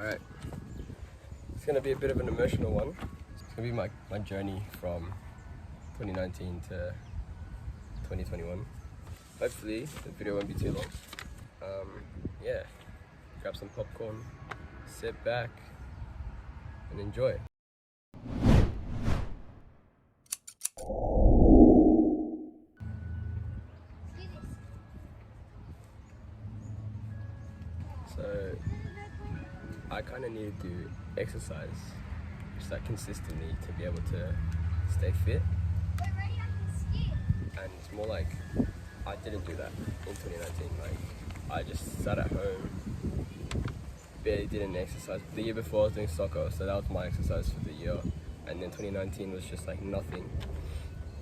Alright, it's going to be a bit of an emotional one. It's going to be my journey from 2019 to 2021. Hopefully the video won't be too long. Yeah, grab some popcorn, sit back and enjoy. So I kind of need to do exercise just like consistently to be able to stay fit, and it's more like I didn't do that in 2019. Like I just sat at home, barely did any exercise. The year before I was doing soccer, so that was my exercise for the year, and then 2019 was just like nothing,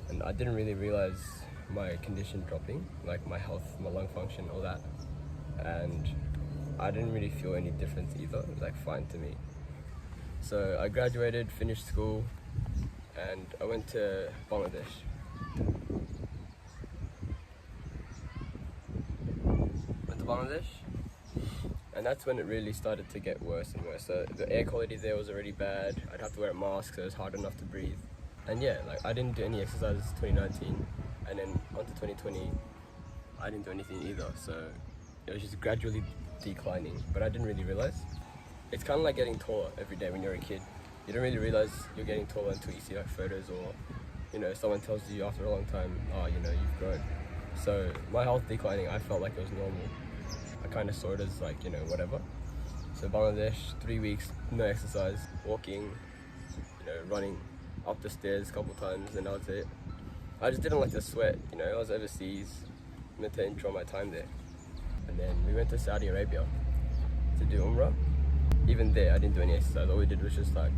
and I didn't really realize my condition dropping, like my health, my lung function, all that, and I didn't really feel any difference either. It was like fine to me. So I graduated, finished school, and I went to Bangladesh. And that's when it really started to get worse and worse. So the air quality there was already bad. I'd have to wear a mask, so it was hard enough to breathe. And yeah, like I didn't do any exercises 2019, and then onto 2020, I didn't do anything either. So it was just gradually declining, but I didn't really realize. It's kind of like getting taller every day when you're a kid. You don't really realize you're getting taller until you see like photos, or someone tells you after a long time, oh, you've grown. So my health declining, I felt like it was normal. I kind of saw it as like, whatever. So Bangladesh, 3 weeks, no exercise, walking, running up the stairs a couple times, and that was it. I just didn't like to sweat, I was overseas, meant to enjoy my time there. And then we went to Saudi Arabia to do Umrah. Even there, I didn't do any exercise. All we did was just like,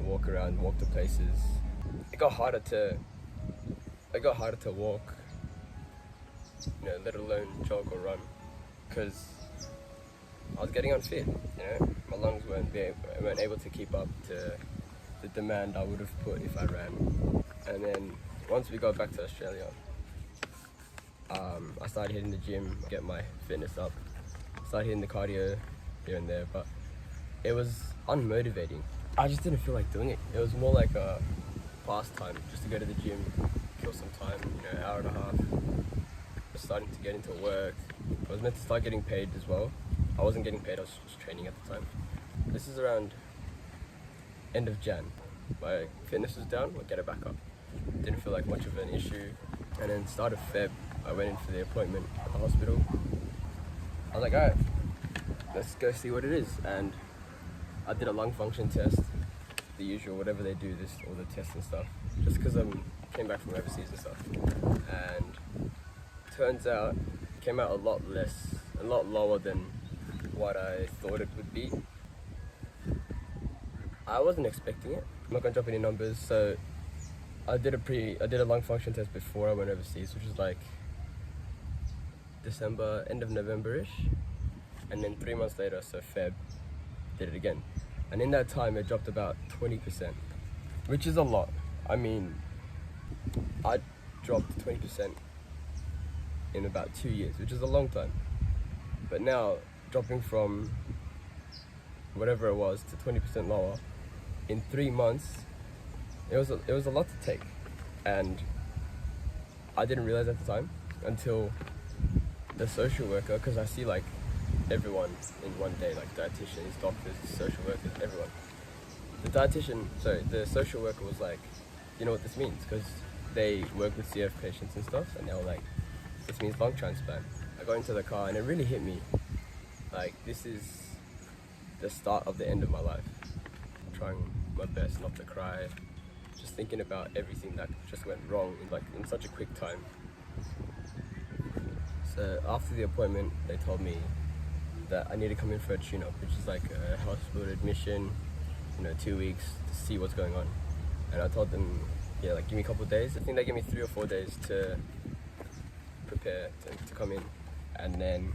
walk around, walk to places. It got harder to walk, let alone jog or run, because I was getting unfit. My lungs weren't able to keep up to the demand I would have put if I ran. And then once we got back to Australia, I started hitting the gym, get my fitness up, started hitting the cardio here and there, but it was unmotivating. I just didn't feel like doing it. It was more like a pastime, just to go to the gym, kill some time, hour and a half. I was starting to get into work. I was meant to start getting paid as well. I wasn't getting paid, I was just training at the time. This is around end of Jan. My fitness was down, I'll get it back up. Didn't feel like much of an issue. And then start of Feb, I went in for the appointment at the hospital. I was like, alright, let's go see what it is. And I did a lung function test, the usual, whatever they do, all the tests and stuff, just because I came back from overseas and stuff. And turns out, it came out a lot lower than what I thought it would be. I wasn't expecting it. I'm not gonna drop any numbers, so I did a lung function test before I went overseas, which was like December, end of November-ish, and then 3 months later, so Feb, did it again. And in that time, it dropped about 20%, which is a lot. I mean, I dropped 20% in about 2 years, which is a long time. But now, dropping from whatever it was to 20% lower in 3 months, it was a lot to take, and I didn't realize at the time until the social worker, because I see like everyone in one day, like dietitians, doctors, social workers, everyone. The social worker was like, you know what this means? Because they work with CF patients and stuff, and they were like, this means lung transplant. I got into the car and it really hit me. Like, this is the start of the end of my life. I'm trying my best not to cry, just thinking about everything that just went wrong in such a quick time. So after the appointment, they told me that I need to come in for a tune-up, which is like a hospital admission, 2 weeks to see what's going on. And I told them, yeah, like give me a couple of days. I think they gave me 3 or 4 days to prepare to come in. And then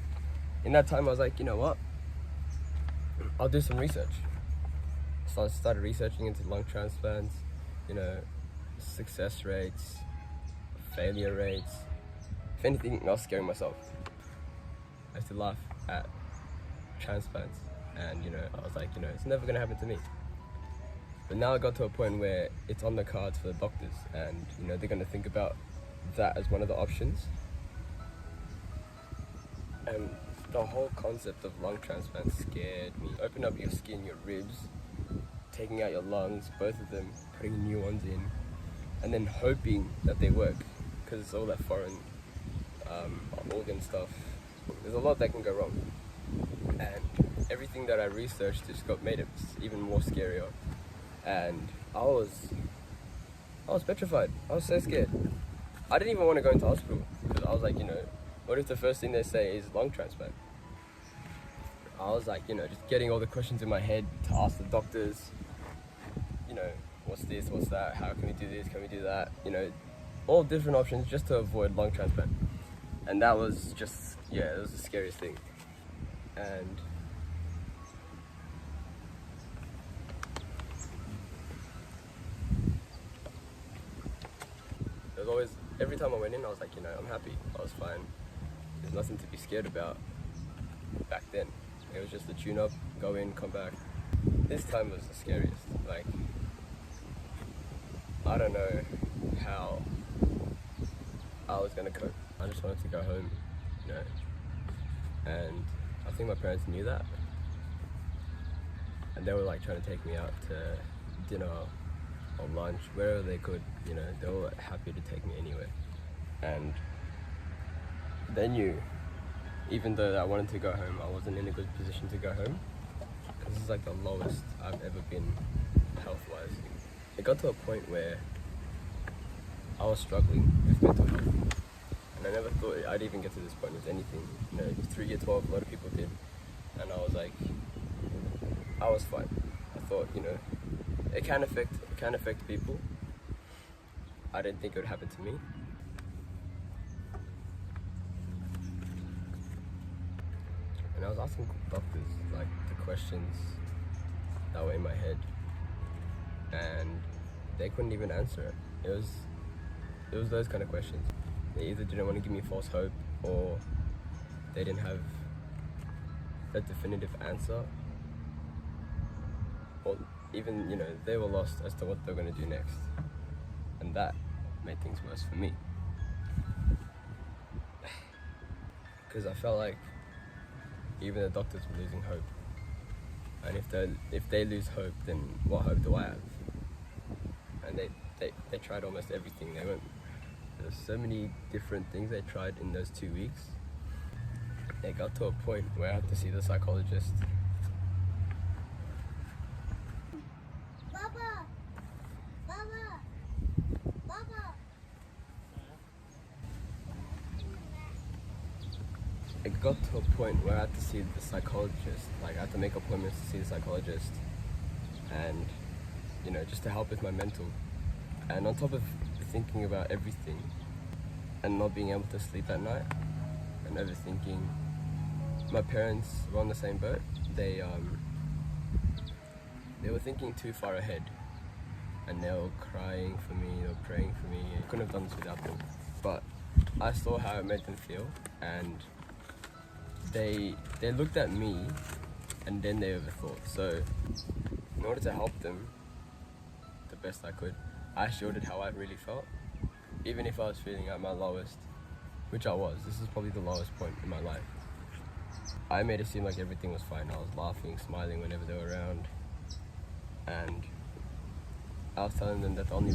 in that time I was like, you know what, I'll do some research. So I started researching into lung transplants, success rates, failure rates. If anything, I was scaring myself. I used to laugh at transplants. and I was like, it's never gonna happen to me. But now I got to a point where it's on the cards for the doctors, and they're gonna think about that as one of the options. And the whole concept of lung transplant scared me. Open up your skin, your ribs, taking out your lungs, both of them, putting new ones in, and then hoping that they work, because it's all that foreign organ stuff. There's a lot that can go wrong, and everything that I researched just made it even more scarier. And I was petrified. I was so scared. I didn't even want to go into hospital, because I was like, what if the first thing they say is lung transplant? I was like, just getting all the questions in my head to ask the doctors, what's this, what's that, how can we do this, can we do that, all different options just to avoid lung transplant. And that was just, it was the scariest thing. And there was always, every time I went in, I was like, I'm happy, I was fine. There's nothing to be scared about back then. It was just a tune-up, go in, come back. This time was the scariest. Like, I don't know how I was gonna cope. I just wanted to go home, and I think my parents knew that. And they were like trying to take me out to dinner or lunch, wherever they could, they were happy to take me anywhere. And they knew, even though I wanted to go home, I wasn't in a good position to go home, because this is like the lowest I've ever been health-wise. It got to a point where I was struggling with mental health, and I never thought I'd even get to this point with anything. Through year 12, a lot of people did, and I was like, I was fine. I thought, it can affect people. I didn't think it would happen to me. And I was asking doctors like the questions that were in my head, and they couldn't even answer it. It was those kind of questions. They either didn't want to give me false hope, or they didn't have a definitive answer, or even they were lost as to what they were going to do next, and that made things worse for me, because I felt like even the doctors were losing hope. And if they lose hope, then what hope do I have? And they tried almost everything. There's so many different things they tried in those 2 weeks. It got to a point where I had to see the psychologist. Baba! Baba! Baba! It got to a point where I had to see the psychologist. Like, I had to make appointments to see the psychologist, and just to help with my mental. And on top of thinking about everything and not being able to sleep at night and overthinking, my parents were on the same boat. They were thinking too far ahead, and they were crying for me, they were praying for me. I couldn't have done this without them. But I saw how it made them feel, and they looked at me, and then they overthought. So in order to help them the best I could, I showed it how I really felt. Even if I was feeling at my lowest, which I was, this is probably the lowest point in my life, I made it seem like everything was fine. I was laughing, smiling whenever they were around, and I was telling them that the only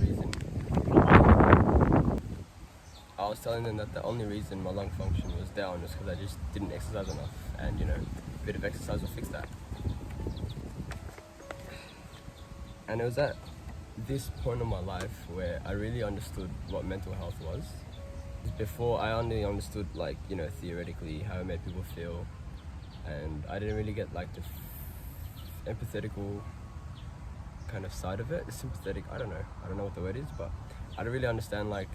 reason my lung function was down was because I just didn't exercise enough, and a bit of exercise will fix that. And it was at this point in my life where I really understood what mental health was. Before, I only understood theoretically how it made people feel, and I didn't really get like the empathetical kind of side of it. Sympathetic, I don't know what the word is, but I don't really understand like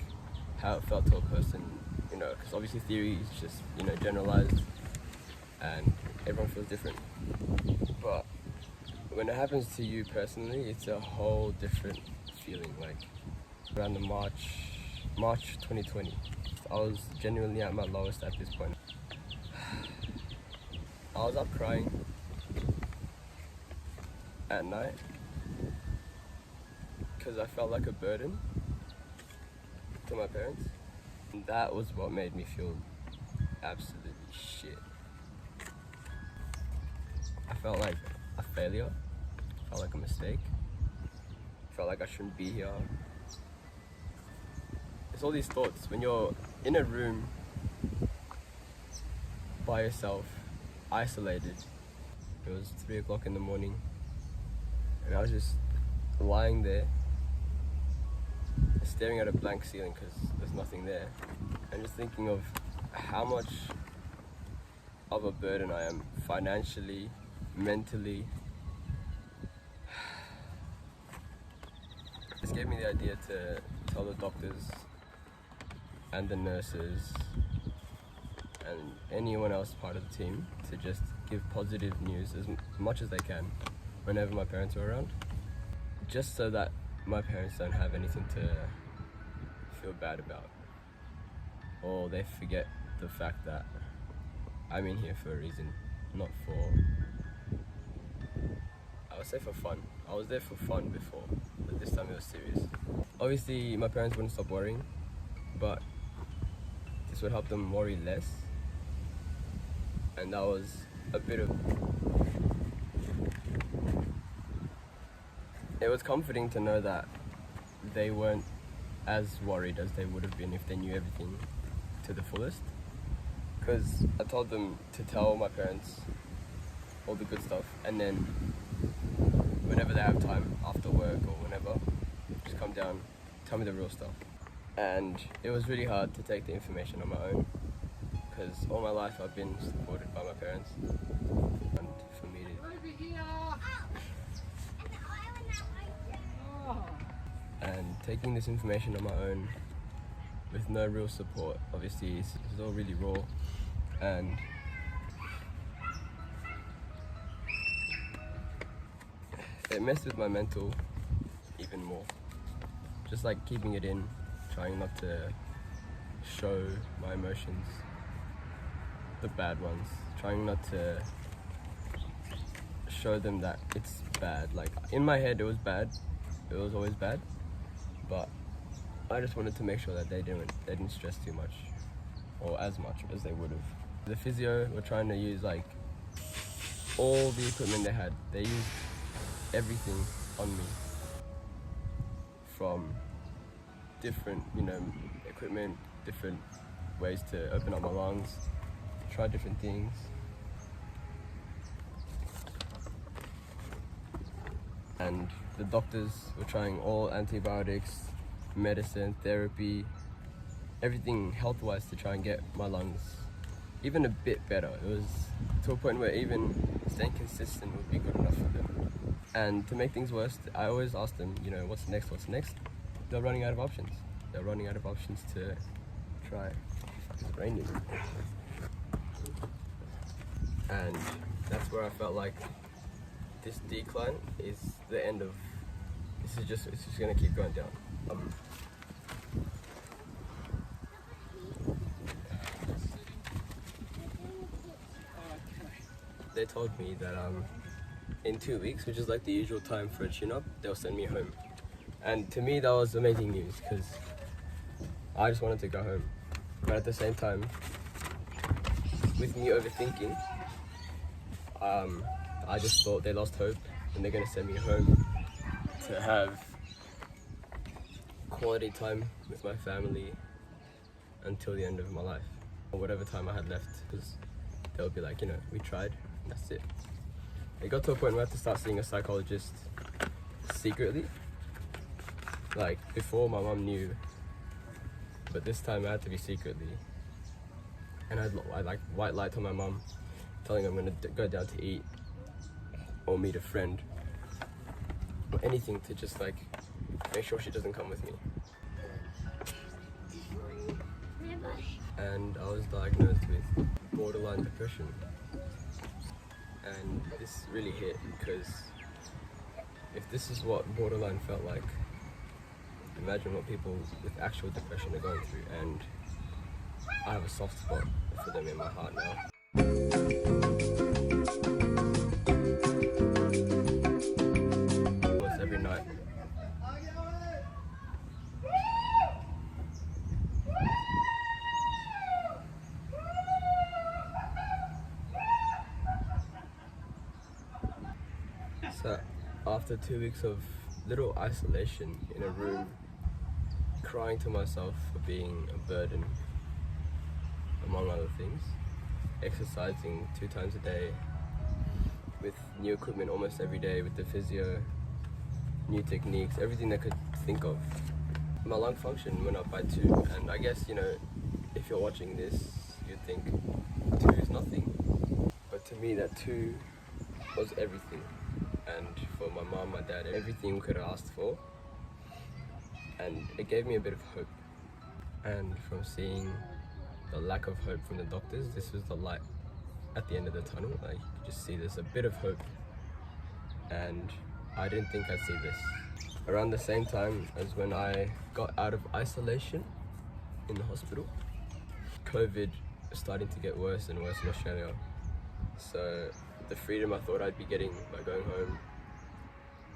how it felt to a person, because obviously theory is just generalized, and everyone feels different. But when it happens to you personally, it's a whole different feeling. Like around the March 2020, I was genuinely at my lowest at this point. I was up crying, at night because I felt like a burden to my parents. And that was what made me feel absolutely shit. I felt like a failure, I felt like a mistake, I felt like I shouldn't be here. It's all these thoughts when you're in a room by yourself, isolated. It was 3 o'clock in the morning and I was just lying there staring at a blank ceiling because there's nothing there, and just thinking of how much of a burden I am financially, mentally. This gave me the idea to tell the doctors and the nurses and anyone else part of the team to just give positive news as much as they can whenever my parents are around, just so that my parents don't have anything to feel bad about, or they forget the fact that I'm in here for a reason, not for, I would say for fun. I was there for fun before, but this time it was serious. Obviously my parents wouldn't stop worrying, but this would help them worry less, and that was a bit of, it was comforting to know that they weren't as worried as they would have been if they knew everything to the fullest. Because I told them to tell my parents all the good stuff, and then whenever they have time after work or whenever, just come down, tell me the real stuff. And it was really hard to take the information on my own, because all my life I've been supported by my parents, and for me to and taking this information on my own with no real support, obviously it's all really raw, and it messed with my mental even more. Just like keeping it in, trying not to show my emotions, the bad ones, trying not to show them that it's bad. Like in my head it was bad, it was always bad, but I just wanted to make sure that they didn't stress too much, or as much as they would have. The physio were trying to use like all the equipment they had. They used everything on me, from different, equipment, different ways to open up my lungs, try different things. And the doctors were trying all antibiotics, medicine, therapy, everything health-wise to try and get my lungs even a bit better. It was to a point where even staying consistent would be good enough for them. And to make things worse, I always asked them, what's next? They're running out of options. They're running out of options to try. It's raining. And that's where I felt like this decline is the end of, it's just gonna keep going down. They told me that in 2 weeks, which is like the usual time for a tune-up, they'll send me home. And to me that was amazing news, because I just wanted to go home. But at the same time, with me overthinking, I just thought they lost hope and they're gonna send me home to have quality time with my family until the end of my life, or whatever time I had left, because they'll be like, we tried, and that's it. It got to a point where I had to start seeing a psychologist secretly. Like before my mum knew, but this time I had to be secretly. And I like white lied to my mum, telling her I'm gonna go down to eat or meet a friend or anything to just like make sure she doesn't come with me. And I was diagnosed with borderline depression. And this really hit, because if this is what borderline felt like, imagine what people with actual depression are going through, and I have a soft spot for them in my heart now. So after 2 weeks of little isolation in a room, crying to myself for being a burden, among other things, exercising 2 times a day, with new equipment almost every day, with the physio, new techniques, everything I could think of. My lung function went up by 2, and I guess, if you're watching this, you'd think 2 is nothing. But to me, that 2 was everything. And for my mom, my dad, everything we could have asked for. And it gave me a bit of hope. And from seeing the lack of hope from the doctors, this was the light at the end of the tunnel. Like, you could just see there's a bit of hope. And I didn't think I'd see this. Around the same time as when I got out of isolation in the hospital, COVID was starting to get worse and worse in Australia. So the freedom I thought I'd be getting by going home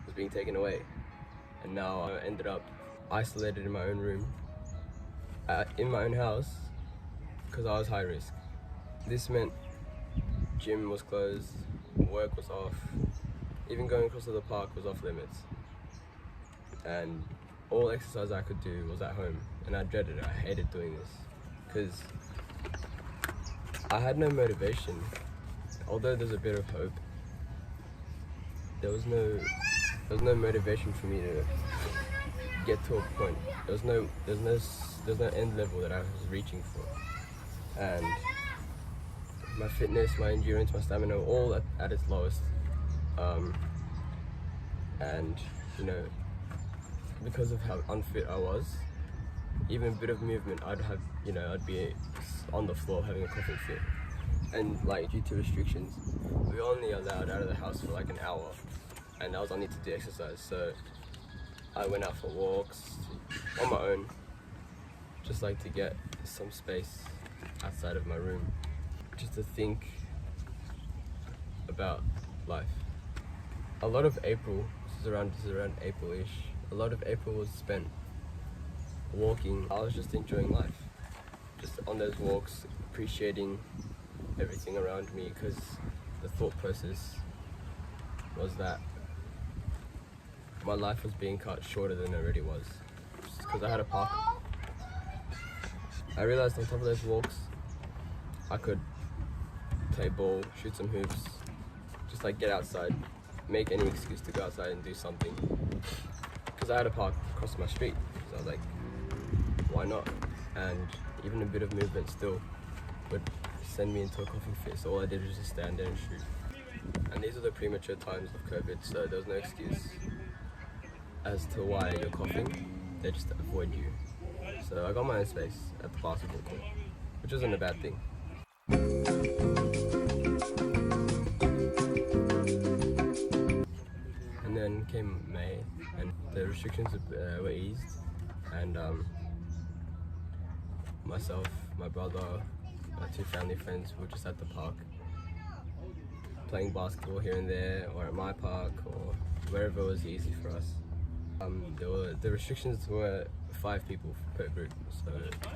was being taken away. And now I ended up isolated in my own room, in my own house, because I was high risk. This meant gym was closed, work was off, even going across to the park was off limits. And all exercise I could do was at home, and I dreaded it. I hated doing this because I had no motivation. Although there's a bit of hope, there was no motivation for me to get to a point. There's no end level that I was reaching for, and my fitness, my endurance, my stamina, all at its lowest. And because of how unfit I was, even a bit of movement, I'd be on the floor having a coughing fit. And due to restrictions, we were only allowed out of the house for an hour, and that was only to do exercise. So I went out for walks on my own, just to get some space outside of my room, just to think about life. A lot of April, this is around April-ish, a lot of April was spent walking. I was just enjoying life, just on those walks, appreciating everything around me, because the thought process was that my life was being cut shorter than it already was, just because I had a park. I realized on top of those walks, I could play ball, shoot some hoops, just get outside, make any excuse to go outside and do something. Because I had a park across my street, so I was like, why not? And even a bit of movement still would send me into a coughing fit, so all I did was just stand there and shoot. And these are the premature times of COVID, so there was no excuse as to why you're coughing. They just avoid you. So I got my own space at the basketball court, which wasn't a bad thing. And then came May, and the restrictions were eased, and myself, my brother, my 2 family friends were just at the park, playing basketball here and there, or at my park, or wherever was easy for us. The restrictions were 5 people per group, so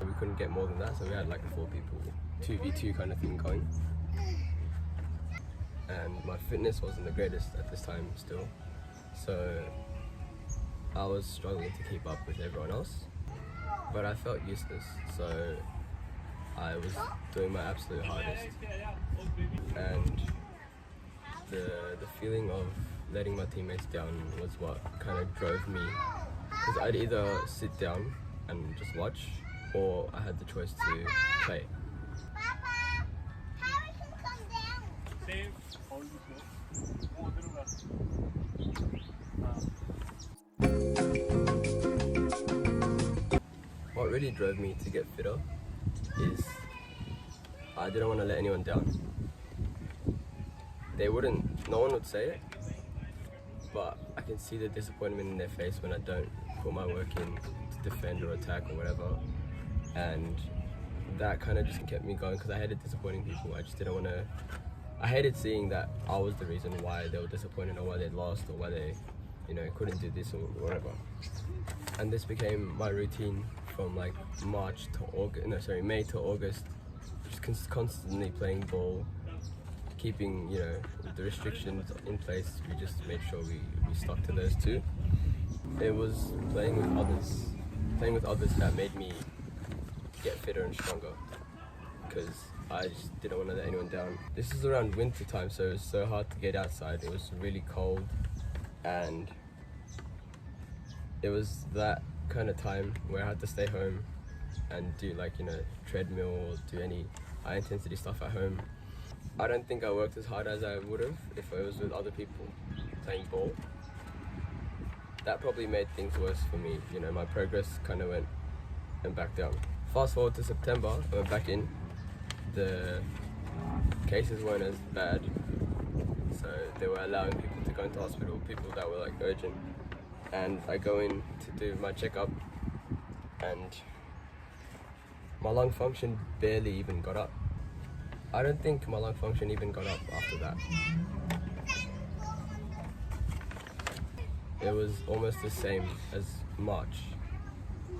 we couldn't get more than that, so we had 4 people, 2v2 kind of thing going. And my fitness wasn't the greatest at this time still, so I was struggling to keep up with everyone else, but I felt useless, so I was doing my absolute hardest. And the feeling of letting my teammates down was what kind of drove me, because I'd either sit down and just watch, or I had the choice to play. Papa, Harry can come down. What really drove me to get fitter is I didn't want to let anyone down. No one would say it, but I can see the disappointment in their face when I don't put my work in to defend or attack or whatever. And that kind of just kept me going, because I hated disappointing people. I just didn't want to. I hated seeing that I was the reason why they were disappointed, or why they lost, or why they, couldn't do this or whatever. And this became my routine from May to August, just constantly playing ball, keeping, you know, the restrictions in place, we just made sure we stuck to those too. It was playing with others that made me get fitter and stronger, because I just didn't want to let anyone down. This is around winter time, so it was so hard to get outside. It was really cold, and it was that kind of time where I had to stay home and do, like, you know, treadmill or do any high intensity stuff at home. I don't think I worked as hard as I would have if I was with other people playing ball. That probably made things worse for me. You know, my progress kind of went back down. Fast forward to September, I went back in. The cases weren't as bad, so they were allowing people to go into hospital, people that were like urgent. And I go in to do my checkup, and my lung function barely even got up. I don't think my lung function even got up after that. It was almost the same as March,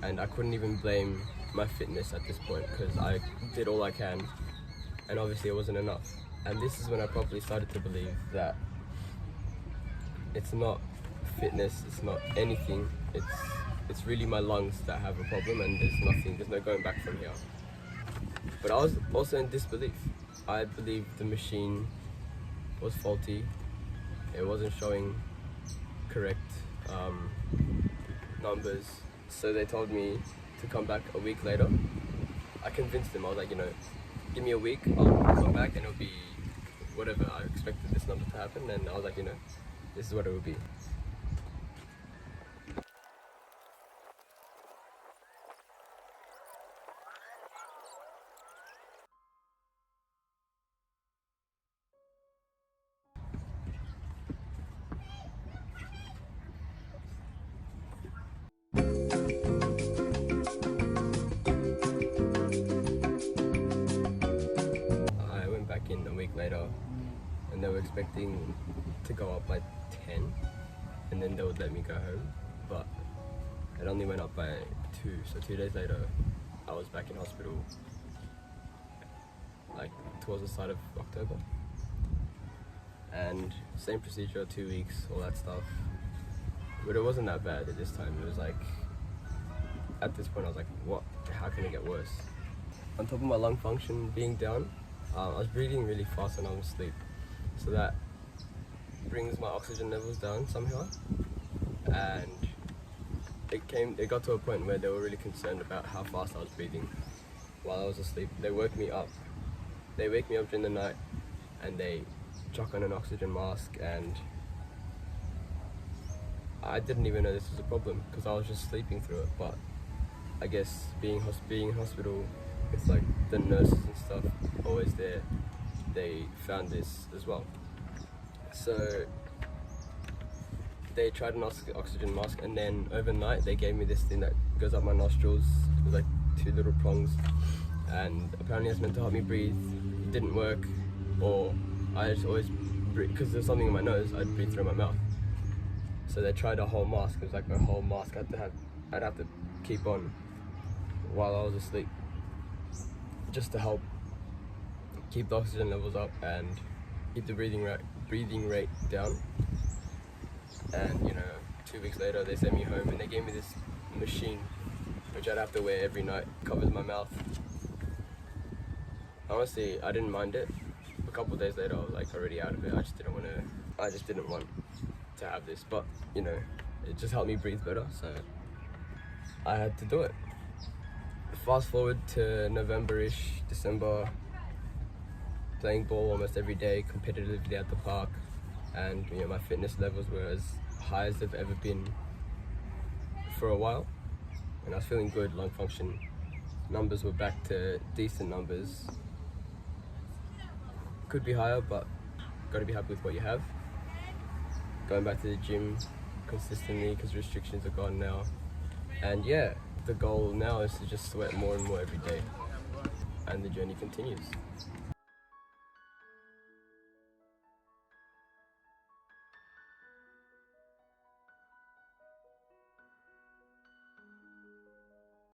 and I couldn't even blame my fitness at this point, because I did all I can, and obviously it wasn't enough. And this is when I probably started to believe that it's not fitness, it's not anything, it's really my lungs that have a problem, and there's no going back from here. But I was also in disbelief. I believed the machine was faulty, it wasn't showing correct numbers, so they told me to come back a week later. I convinced them. I was like, you know, give me a week, I'll come back and it'll be whatever. I expected this number to happen, and I was like, you know, this is what it will be. I went back in a week later, and they were expecting to go up by 10, and then they would let me go home, but it only went up by 2, so 2 days later I was back in hospital, like towards the start of October. And same procedure, 2 weeks, all that stuff, but it wasn't that bad at this time. It was like, at this point I was like, what, how can it get worse? On top of my lung function being down, I was breathing really fast when I was asleep, so that brings my oxygen levels down somehow. And it got to a point where they were really concerned about how fast I was breathing while I was asleep. They wake me up during the night, and they chuck on an oxygen mask, and I didn't even know this was a problem because I was just sleeping through it. But I guess being in hospital, it's like the nurses and stuff always there, they found this as well. So they tried an oxygen mask, and then overnight they gave me this thing that goes up my nostrils with like 2 little prongs, and apparently it's meant to help me breathe. It didn't work, or I just always breathe, because there's something in my nose, I'd breathe through my mouth. So they tried a whole mask. It was like a whole mask I'd have to keep on while I was asleep, just to help keep the oxygen levels up and keep the breathing rate down. And you know, 2 weeks later they sent me home, and they gave me this machine which I'd have to wear every night. It covers my mouth. Honestly, I didn't mind it. A couple of days later I was like already out of it. I just didn't want to have this, but you know, it just helped me breathe better, so I had to do it. Fast forward to November-ish, December, playing ball almost every day, competitively at the park, and you know, my fitness levels were as high as they've ever been for a while, and I was feeling good. Lung function numbers were back to decent numbers. Could be higher, but got to be happy with what you have. Going back to the gym consistently because restrictions are gone now, and yeah, the goal now is to just sweat more and more every day, and the journey continues.